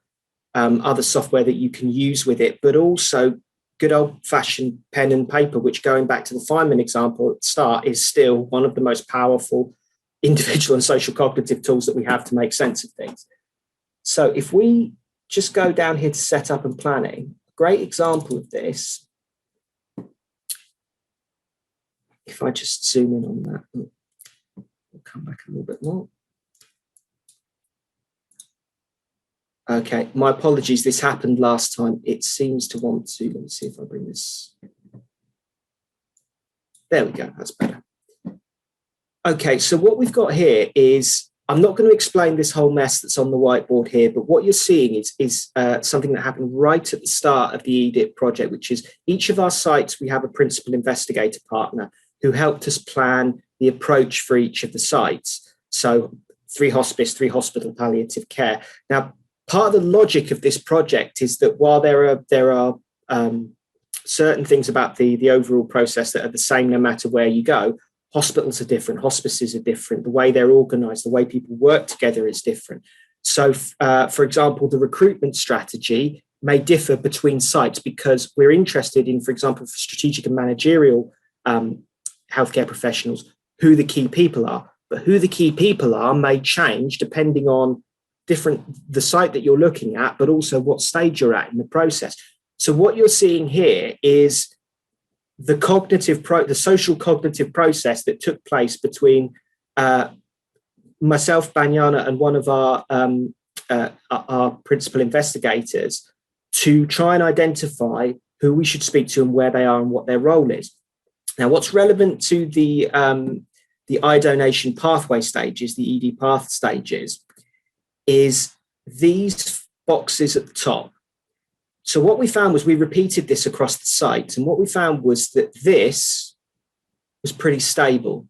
software that you can use with it, but also good old-fashioned pen and paper, which, going back to the Feynman example at the start, is still one of the most powerful individual and social cognitive tools that we have to make sense of things. So if we just go down here to setup and planning. A great example of this, if I just zoom in on that, we'll come back a little bit more. Okay, my apologies, this happened last time. It seems to want to, let me see if I bring this. There we go, that's better. Okay, so what we've got here is, I'm not going to explain this whole mess that's on the whiteboard here, but what you're seeing is something that happened right at the start of the EDIP project, which is each of our sites, we have a principal investigator partner who helped us plan the approach for each of the sites. So 3 hospice, 3 hospital palliative care. Now, part of the logic of this project is that while there are certain things about the overall process that are the same no matter where you go, hospitals are different, hospices are different, the way they're organised, the way people work together is different. So, for example, the recruitment strategy may differ between sites because we're interested in, for example, for strategic and managerial healthcare professionals, who the key people are. But who the key people are may change depending on the site that you're looking at, but also what stage you're at in the process. So what you're seeing here is the social cognitive process that took place between myself, Banyana, and one of our principal investigators to try and identify who we should speak to and where they are and what their role is. Now, what's relevant to the eye donation pathway stages, the ED path stages, is these boxes at the top. So what we found was we repeated this across the site, and what we found was that this was pretty stable.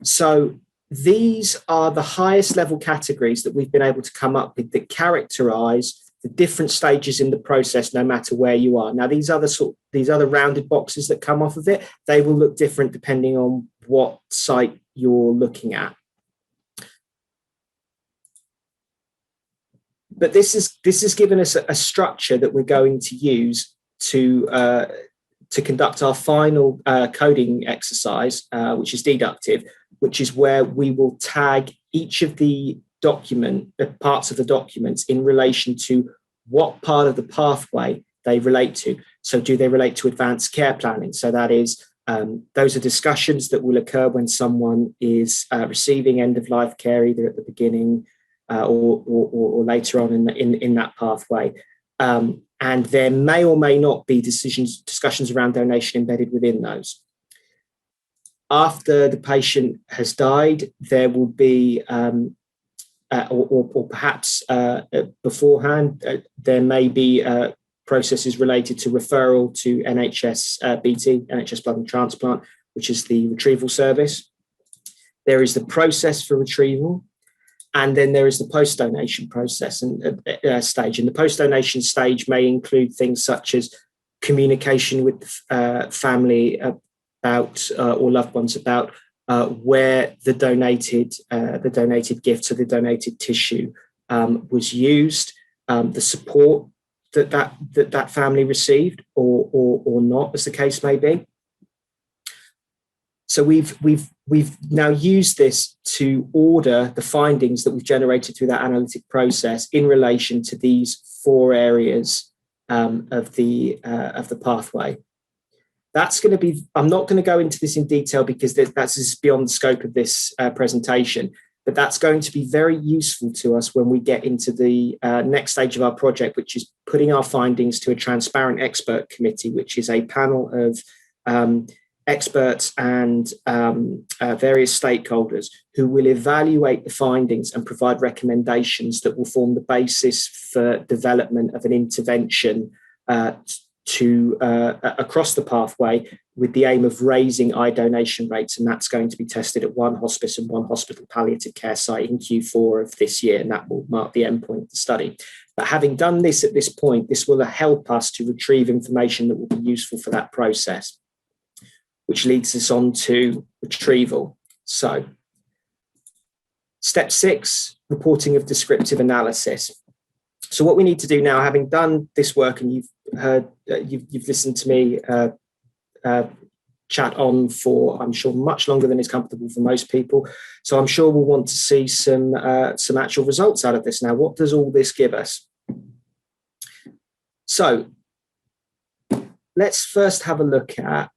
So these are the highest level categories that we've been able to come up with that characterize the different stages in the process, no matter where you are. Now, these other rounded boxes that come off of it, they will look different depending on what site you're looking at. But this has given us a structure that we're going to use to conduct our final coding exercise, which is deductive, which is where we will tag each of the parts of the documents in relation to what part of the pathway they relate to. So do they relate to advanced care planning? So that is, those are discussions that will occur when someone is receiving end-of-life care, either at the beginning or later on in that pathway. And there may or may not be discussions around donation embedded within those. After the patient has died, there will be, or perhaps beforehand, there may be processes related to referral to NHS-BT, NHS Blood and Transplant, which is the retrieval service. There is the process for retrieval, and then there is the post-donation process and stage. And the post-donation stage may include things such as communication with family about or loved ones about where the donated gifts or the donated tissue was used, the support that family received or not, as the case may be. So we've now used this to order the findings that we've generated through that analytic process in relation to these 4 areas of the pathway. That's going to be, I'm not going to go into this in detail because that's beyond the scope of this presentation, but that's going to be very useful to us when we get into the next stage of our project, which is putting our findings to a transparent expert committee, which is a panel of experts and various stakeholders who will evaluate the findings and provide recommendations that will form the basis for development of an intervention across the pathway with the aim of raising eye donation rates, and that's going to be tested at 1 hospice and 1 hospital palliative care site in Q4 of this year, and that will mark the endpoint of the study. But having done this at this point, this will help us to retrieve information that will be useful for that process, which leads us on to retrieval. So, step 6, reporting of descriptive analysis. So what we need to do now, having done this work, and you've listened to me chat on for, I'm sure, much longer than is comfortable for most people. So I'm sure we'll want to see some actual results out of this. Now, what does all this give us? So let's first have a look at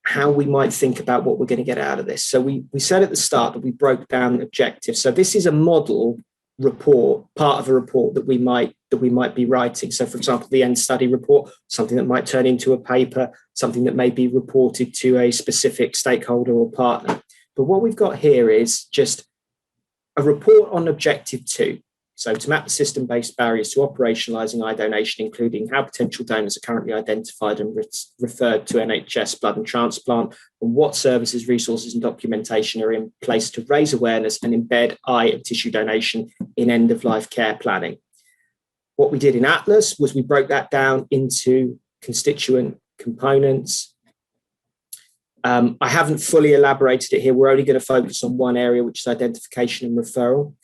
how we might think about what we're going to get out of this. So we said at the start that we broke down objectives. So this is a model report, part of a report that we might be writing. So for example, the end study report, something that might turn into a paper, something that may be reported to a specific stakeholder or partner. But what we've got here is just a report on objective 2. So to map the system-based barriers to operationalising eye donation, including how potential donors are currently identified and referred to NHS blood and transplant, and what services, resources and documentation are in place to raise awareness and embed eye and tissue donation in end-of-life care planning. What we did in ATLAS was we broke that down into constituent components. I haven't fully elaborated it here. We're only going to focus on one area, which is identification and referral.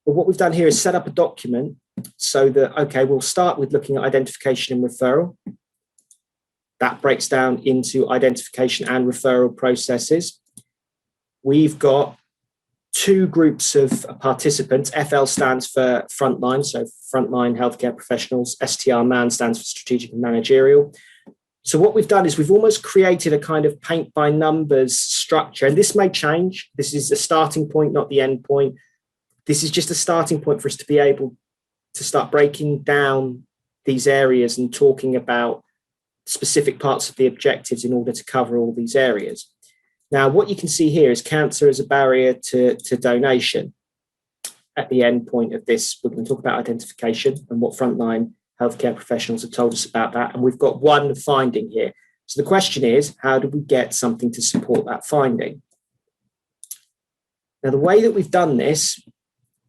But what we've done here is set up a document so that, okay, we'll start with looking at identification and referral. That breaks down into identification and referral processes. We've got 2 groups of participants. FL stands for frontline, so frontline healthcare professionals. STR-MAN stands for strategic and managerial. So what we've done is we've almost created a kind of paint by numbers structure, and this may change. This is the starting point, not the end point. This is just a starting point for us to be able to start breaking down these areas and talking about specific parts of the objectives in order to cover all these areas. Now, what you can see here is cancer as a barrier to donation. At the end point of this, we're going to talk about identification and what frontline healthcare professionals have told us about that. And we've got one finding here. So the question is, how do we get something to support that finding? Now, the way that we've done this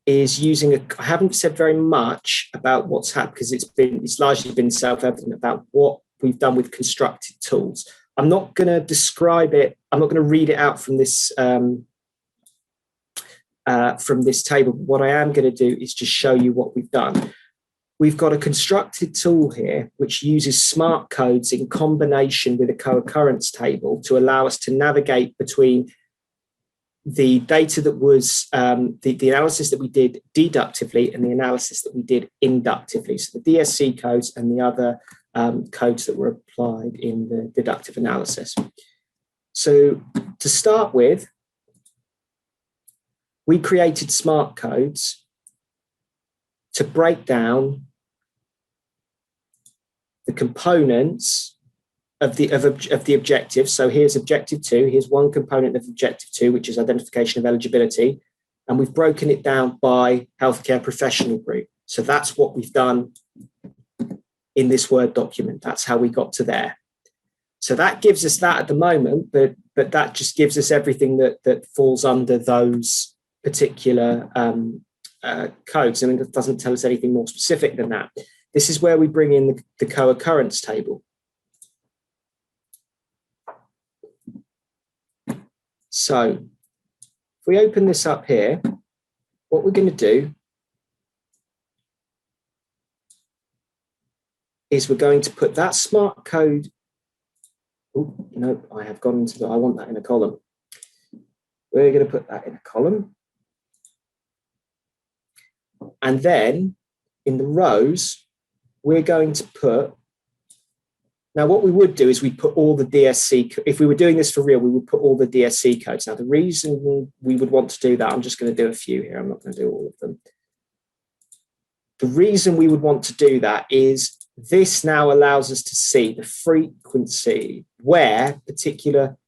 is using I haven't said very much about what's happened because it's largely been self-evident about what we've done with constructed tools. I'm not going to describe it. I'm not going to read it out from this table. What I am going to do is just show you what we've done. We've got a constructed tool here which uses smart codes in combination with a co-occurrence table to allow us to navigate between the data that was the analysis that we did deductively and the analysis that we did inductively. So the DSC codes and the other codes that were applied in the deductive analysis. So to start with, we created smart codes to break down the components of the objective. So here's objective 2. Here's one component of objective 2, which is identification of eligibility. And we've broken it down by healthcare professional group. So that's what we've done in this Word document. That's how we got to there. So that gives us that at the moment, but that just gives us everything that falls under those particular codes. I mean, it doesn't tell us anything more specific than that. This is where we bring in the co-occurrence table. So if we open this up here, what we're going to do is we're going to put that smart code. Oh, no, I have gone into I want that in a column. We're going to put that in a column. And then in the rows, we're going to put, now what we would do is we'd put all the DSC, if we were doing this for real, we would put all the DSC codes. Now the reason we would want to do that, I'm just going to do a few here, I'm not going to do all of them. The reason we would want to do that is this now allows us to see the frequency where particular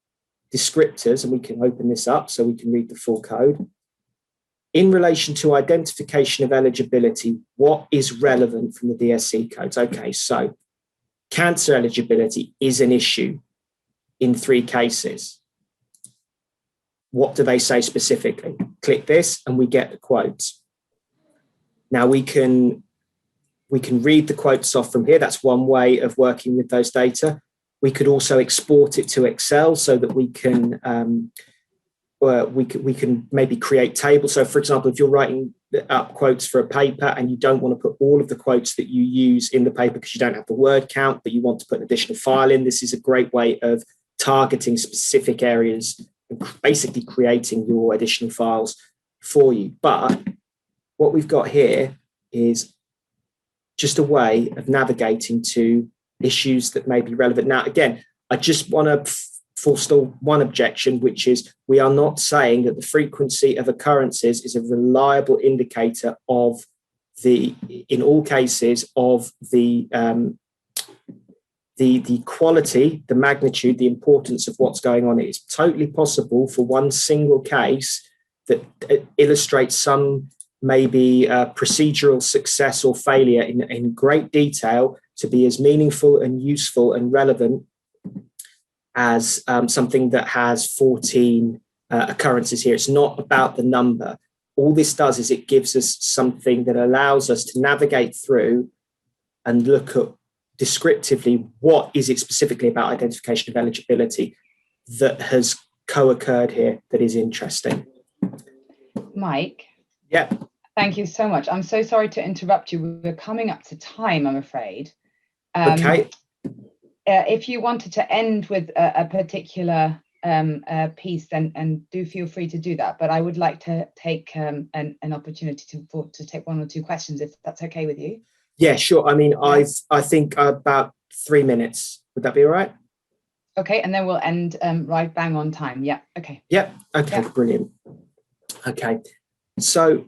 descriptors, and we can open this up so we can read the full code, in relation to identification of eligibility, what is relevant from the DSC codes? Okay, so cancer eligibility is an issue in 3 cases. What do they say specifically? Click this and we get the quotes. Now we can read the quotes off from here. That's one way of working with those data. We could also export it to Excel so that we can maybe create tables. So for example, if you're writing up quotes for a paper and you don't want to put all of the quotes that you use in the paper because you don't have the word count, but you want to put an additional file in, this is a great way of targeting specific areas and basically creating your additional files for you. But what we've got here is just a way of navigating to issues that may be relevant. Now, again, I just want to forestall one objection, which is we are not saying that the frequency of occurrences is a reliable indicator of in all cases, of the quality, the magnitude, the importance of what's going on. It's totally possible for one single case that illustrates some maybe procedural success or failure in great detail to be as meaningful and useful and relevant as something that has 14 occurrences here. It's not about the number. All this does is it gives us something that allows us to navigate through and look at descriptively what is it specifically about identification of eligibility that has co-occurred here that is interesting.
Mike?
Yeah.
Thank you so much. I'm so sorry to interrupt you. We're coming up to time, I'm afraid.
Okay.
If you wanted to end with a particular piece, then do feel free to do that. But I would like to take an opportunity to take one or two questions, if that's okay with you.
Yeah, sure. I mean, I think about 3 minutes. Would that be all right?
Okay, and then we'll end right bang on time. Yeah. Okay.
Yep. Okay. Yeah. Brilliant. Okay. So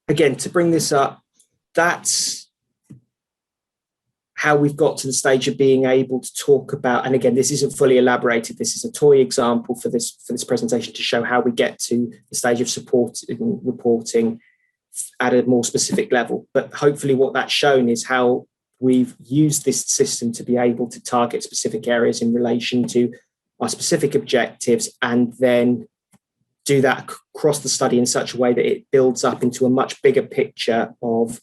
again, to bring this up, that's how we've got to the stage of being able to talk about, and again, this isn't fully elaborated. This is a toy example for this presentation to show how we get to the stage of reporting at a more specific level. But hopefully what that's shown is how we've used this system to be able to target specific areas in relation to our specific objectives, and then do that across the study in such a way that it builds up into a much bigger picture of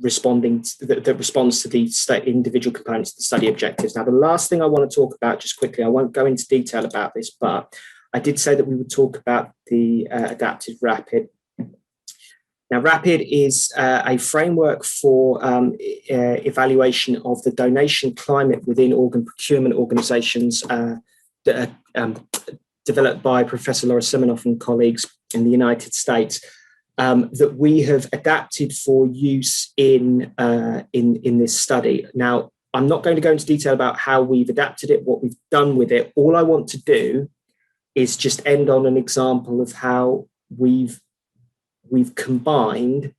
responding that responds to the individual components of the study objectives. Now, the last thing I want to talk about just quickly, I won't go into detail about this, but I did say that we would talk about the adaptive RAPID. Now, RAPID is a framework for evaluation of the donation climate within organ procurement organizations that are developed by Professor Laura Siminoff and colleagues in the United States. That we have adapted for use in this study. Now, I'm not going to go into detail about how we've adapted it, what we've done with it. All I want to do is just end on an example of how we've combined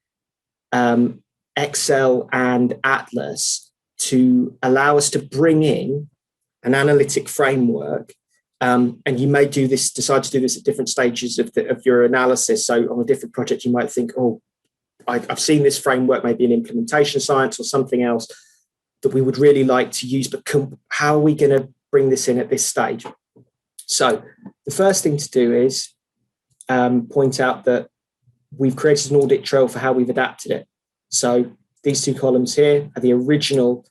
Excel and Atlas to allow us to bring in an analytic framework. And you may decide to do this at different stages of your analysis. So on a different project, you might think, oh, I've seen this framework, maybe in implementation science or something else that we would really like to use, but how are we going to bring this in at this stage? So the first thing to do is point out that we've created an audit trail for how we've adapted it. So these two columns here are the original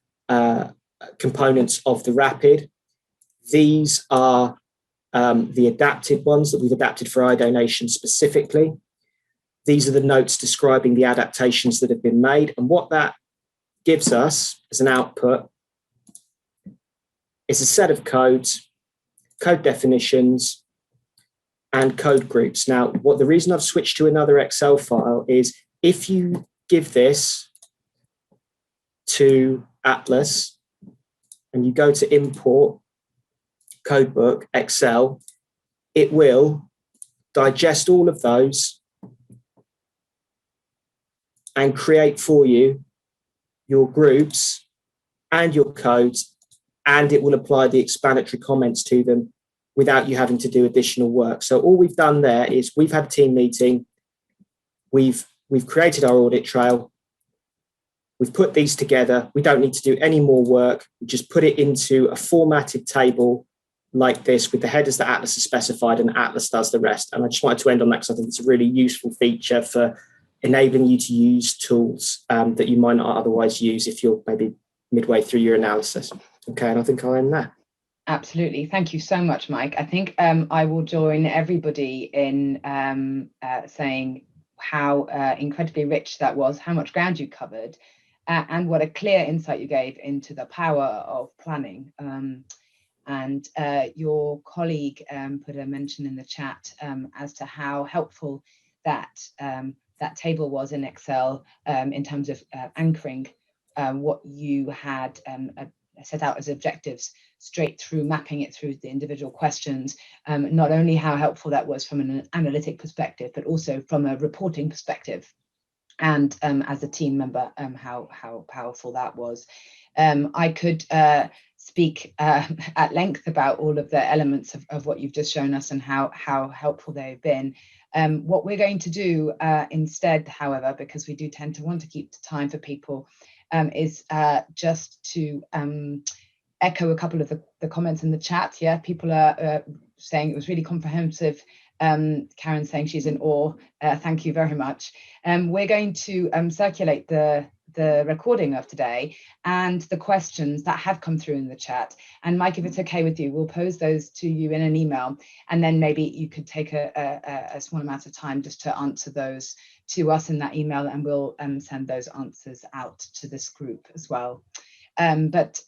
components of the RAPID. These are the adapted ones that we've adapted for eye donation specifically. These are the notes describing the adaptations that have been made. And what that gives us as an output is a set of codes, code definitions, and code groups. Now, the reason I've switched to another Excel file is if you give this to Atlas and you go to import codebook, Excel, it will digest all of those and create for you your groups and your codes, and it will apply the explanatory comments to them without you having to do additional work. So all we've done there is we've had a team meeting, we've created our audit trail, we've put these together, we don't need to do any more work, we just put it into a formatted table like this with the headers that Atlas has specified, and Atlas does the rest. And I just wanted to end on that because I think it's a really useful feature for enabling you to use tools that you might not otherwise use if you're maybe midway through your analysis. Okay, and I think I'll end there.
Absolutely. Thank you so much, Mike. I think I will join everybody in saying how incredibly rich that was, how much ground you covered, and what a clear insight you gave into the power of planning. And your colleague put a mention in the chat as to how helpful that that table was in Excel in terms of anchoring what you had set out as objectives straight through, mapping it through the individual questions, not only how helpful that was from an analytic perspective, but also from a reporting perspective. And as a team member, how powerful that was. I could speak at length about all of the elements of what you've just shown us and how helpful they've been. What we're going to do instead, however, because we do tend to want to keep the time for people, is just to echo a couple of the comments in the chat. Yeah, people are saying it was really comprehensive. Karen saying she's in awe. Thank you very much. We're going to circulate the recording of today and the questions that have come through in the chat. And Mike, if it's okay with you, we'll pose those to you in an email, and then maybe you could take a small amount of time just to answer those to us in that email, and we'll send those answers out to this group as well. But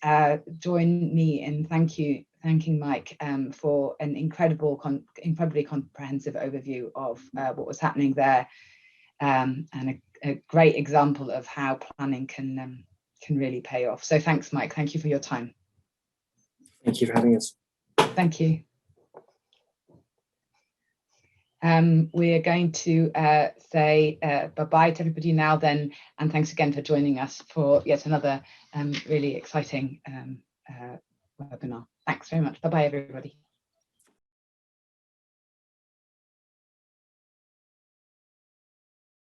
join me in thanking Mike for an incredibly comprehensive overview of what was happening there, and a great example of how planning can really pay off. So thanks, Mike. Thank you for your time.
Thank you for having us.
Thank you. We're going to say bye-bye to everybody now then, and thanks again for joining us for yet another really exciting webinar. Thanks very much. Bye-bye, everybody.